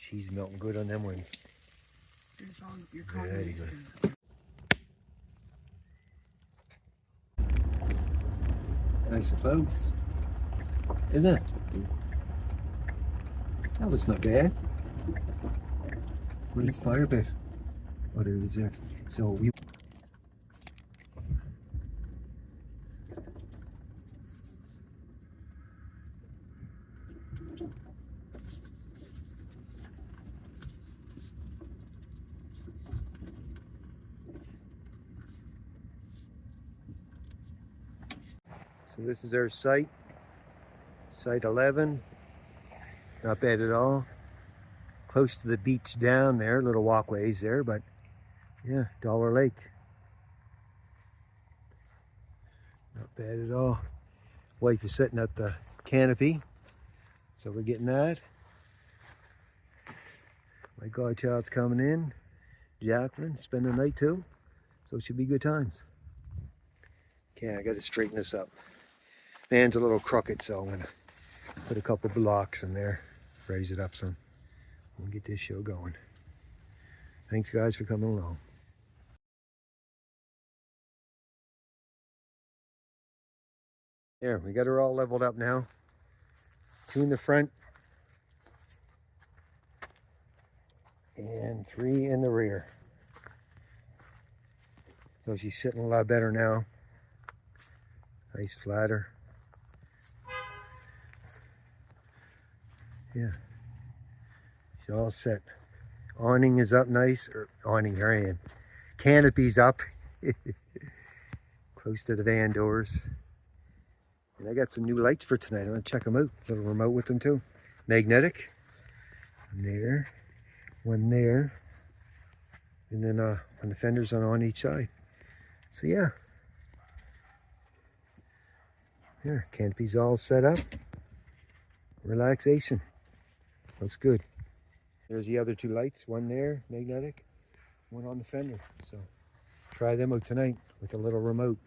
Cheese melting good on them ones. Very good. I suppose. Isn't it? That was not bad. Where's the fire pit? Oh, there it is there. So we... So this is our site. Site 11. Not bad at all. Close to the beach down there, little walkways there, but yeah, Dollar Lake. Not bad at all. Wife is sitting at the canopy, so we're getting that. My godchild's coming in. Jacqueline, spend the night too, so it should be good times. Okay, I got to straighten this up. Man's a little crooked, so I'm gonna put a couple blocks in there, raise it up some. We'll get this show going. Thanks guys for coming along. There, we got her all leveled up now. 2 in the front and 3 in the rear. So she's sitting a lot better now. Nice flatter. Yeah. She's all set. Awning is up nice, or awning, here I am. Canopy's up. Close to the van doors. And I got some new lights for tonight. I'm gonna check them out. Little remote with them too. Magnetic. One there. One there. And then on the fenders on each side. So yeah. Here, canopy's all set up. Relaxation. Looks good. There's the other 2 lights. One there, magnetic. One on the fender. So try them out tonight with a little remote.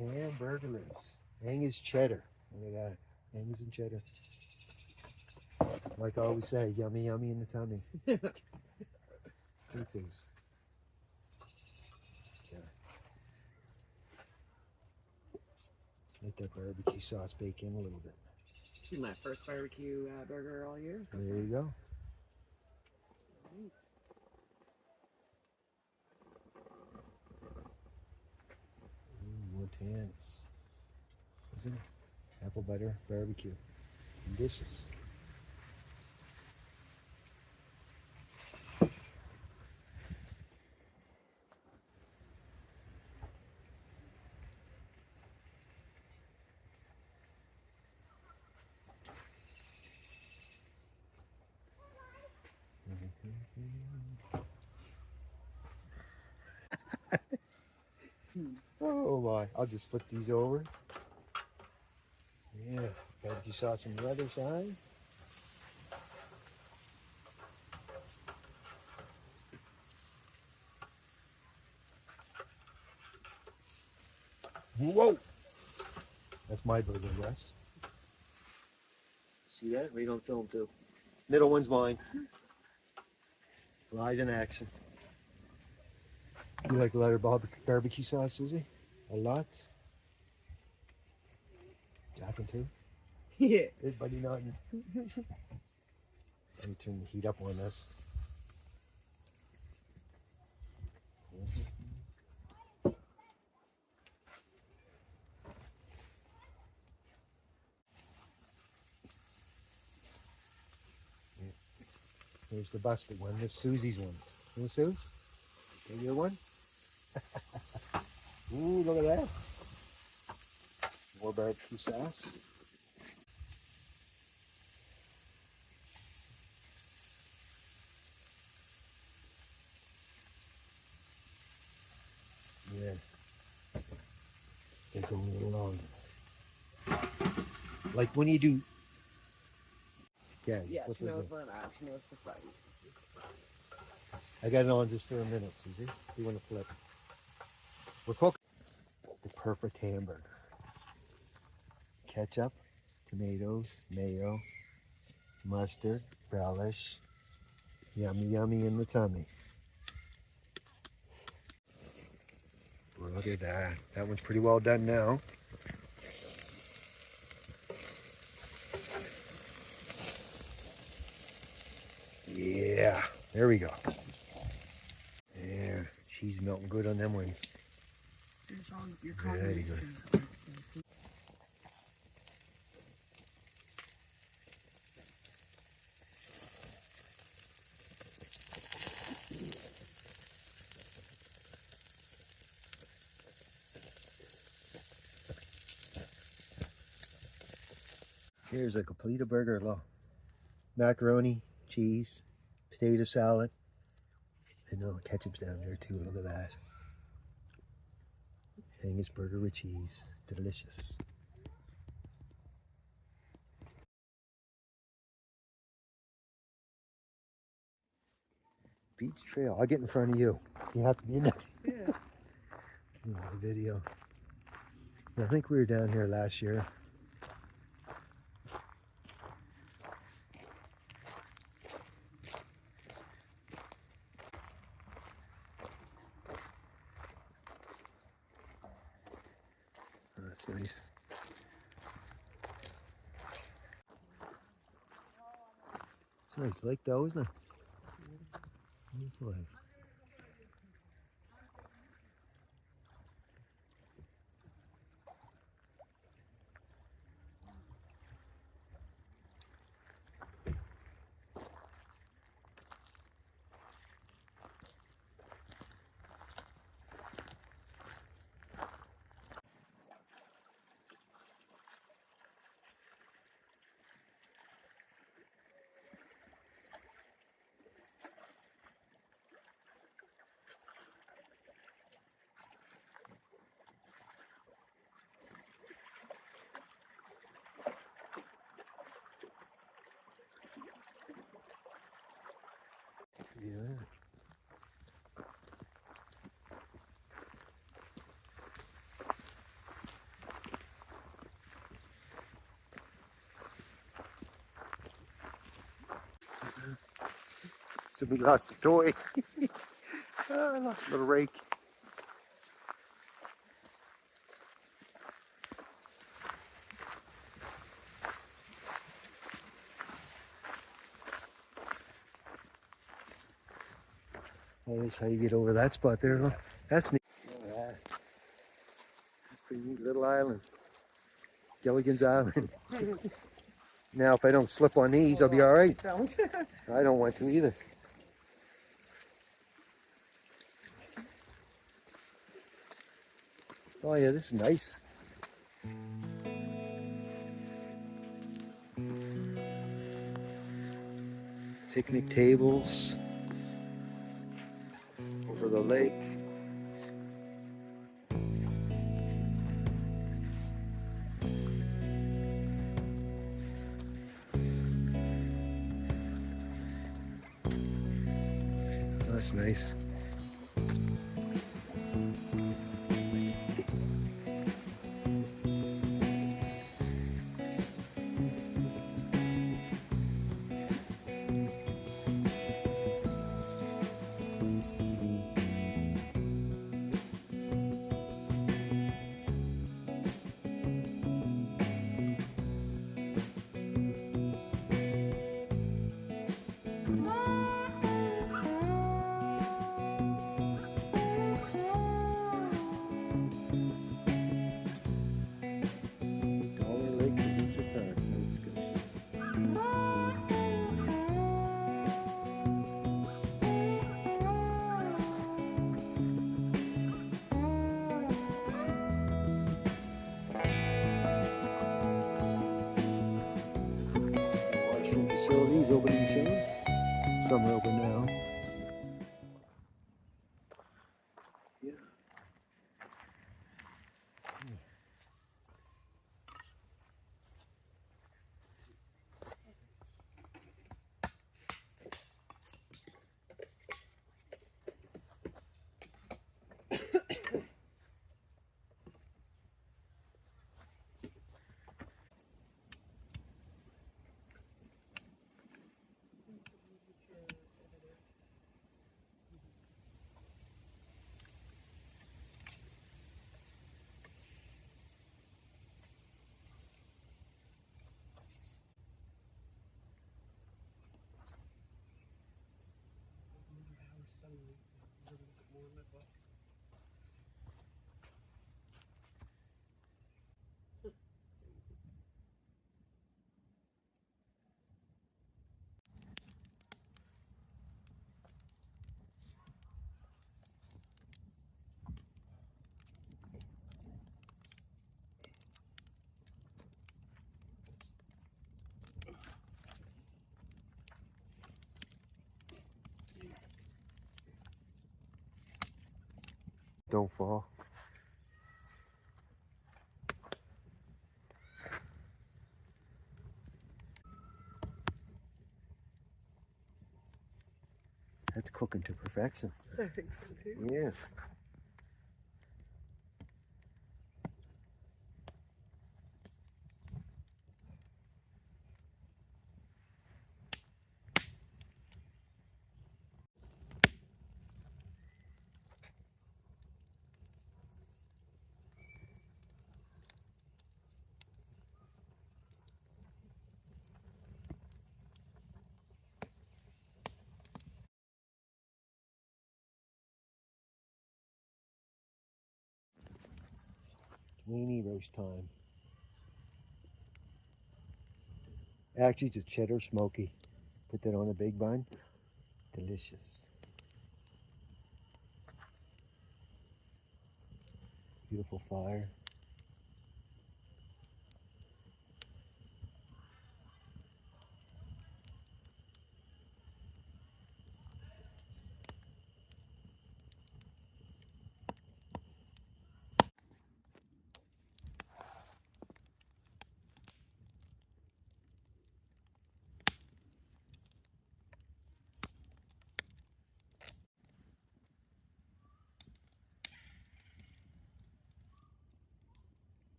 And burglars. Angus cheddar. Look at that. Angus and cheddar. Like I always say, yummy, yummy in the tummy. 2 things. Yeah. Let that barbecue sauce bake in a little bit. This is my first barbecue burger all year. So there you go. Montana's. Isn't it? Apple butter barbecue. Delicious. Oh my, I'll just flip these over. Yeah, barbecue sauce on the other side. Whoa! That's my burger breast. See that? Right on film too. Middle one's mine. Live in action. You like a lot of barbecue sauce, Susie? A lot? Jacking too? Yeah. Everybody nodding. Let me turn the heat up on this. Here's the busted one. This is Susie's one. You Suze? Take your one? Ooh, look at that. More barbecue sauce. Yeah. Take them a little longer. Like when you do... Yeah, She knows when I'm out. She knows the fight. I got it on just for a minute, Susie. You want to flip? We're cooking the perfect hamburger. Ketchup, tomatoes, mayo, mustard, relish. Yummy, yummy in the tummy. Look at that. That one's pretty well done now. Yeah, there we go. There, cheese melting good on them ones. Very good. Here's a complete burger. Look. Macaroni, cheese, potato salad. I know ketchup's down there too. Look at that. Angus burger with cheese. Delicious. Beach trail. I'll get in front of you. So you have to be in it. Yeah. The video. I think we were down here last year. Oh, that's nice. It's a nice lake though, isn't it? Beautiful lake. Yeah. So we lost a toy. Oh, I lost a little rake. Oh, that's how you get over that spot there. Huh? That's neat. Look at that. That's a pretty neat little island. Gilligan's Island. Now, if I don't slip on these, I'll be all right. Don't. I don't want to either. Oh yeah, this is nice. Picnic tables over the lake. That's nice. Washroom facilities opening soon. Some are open now. Yeah. don't fall. That's cooking to perfection. I think so too. Yes. Weenie roast time. Actually, it's a cheddar smoky. Put that on a big bun. Delicious. Beautiful fire.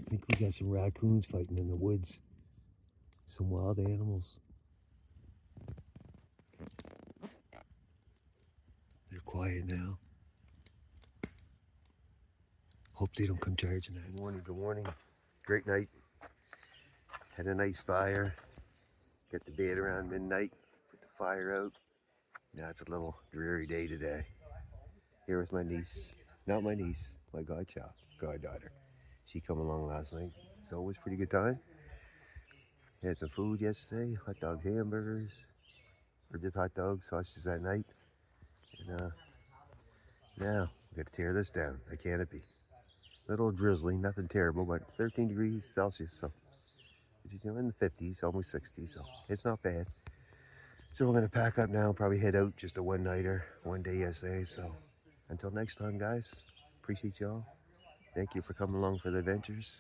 I think we got some raccoons fighting in the woods. Some wild animals. They're quiet now. Hope they don't come charging at us. Good morning, good morning. Great night. Had a nice fire. Got to bed around midnight. Put the fire out. Now it's a little dreary day today. Here with my niece. Not my niece, my goddaughter. She come along last night. So it was a pretty good time. Had some food yesterday. Hot dogs, hamburgers. Or just hot dogs, sausages that night. And now we got to tear this down. A canopy. Little drizzly, nothing terrible, but 13 degrees Celsius, so it's in the 50s, almost 60s, so it's not bad. So we're gonna pack up now, probably head out, just a one-nighter, one day essay. So until next time, guys, appreciate y'all. Thank you for coming along for the adventures.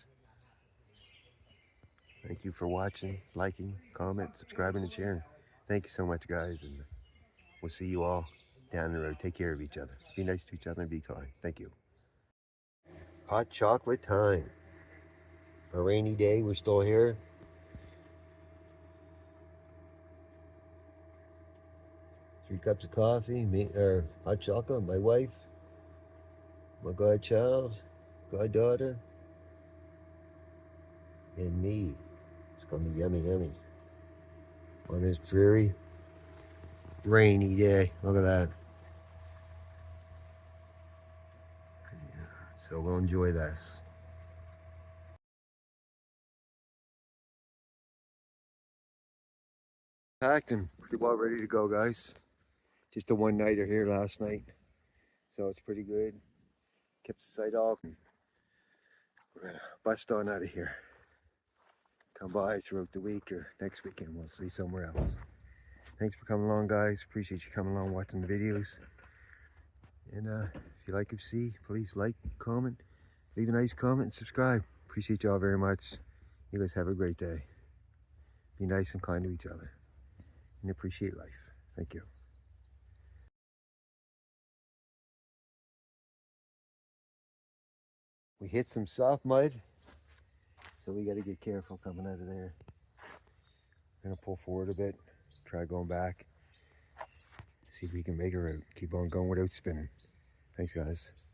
Thank you for watching, liking, comment, subscribing, and sharing. Thank you so much, guys, and we'll see you all down the road. Take care of each other. Be nice to each other and be kind. Thank you. Hot chocolate time. A rainy day, we're still here. 3 cups of coffee, hot chocolate, my wife, my godchild, goddaughter, and me. It's gonna be yummy, yummy. On this dreary, rainy day. Look at that. So we'll enjoy this. Packed and pretty well ready to go, guys. Just a one-nighter here last night, so it's pretty good. Kept the site off. We're gonna bust on out of here. Come by throughout the week or next weekend. We'll see somewhere else. Thanks for coming along, guys. Appreciate you coming along, watching the videos. And if you like what you see, please like, comment, leave a nice comment, and subscribe. Appreciate y'all very much. You guys have a great day. Be nice and kind to each other. And appreciate life. Thank you. We hit some soft mud, so we got to get careful coming out of there. I'm gonna pull forward a bit, try going back, see if we can make a route. Keep on going without spinning. Thanks, guys.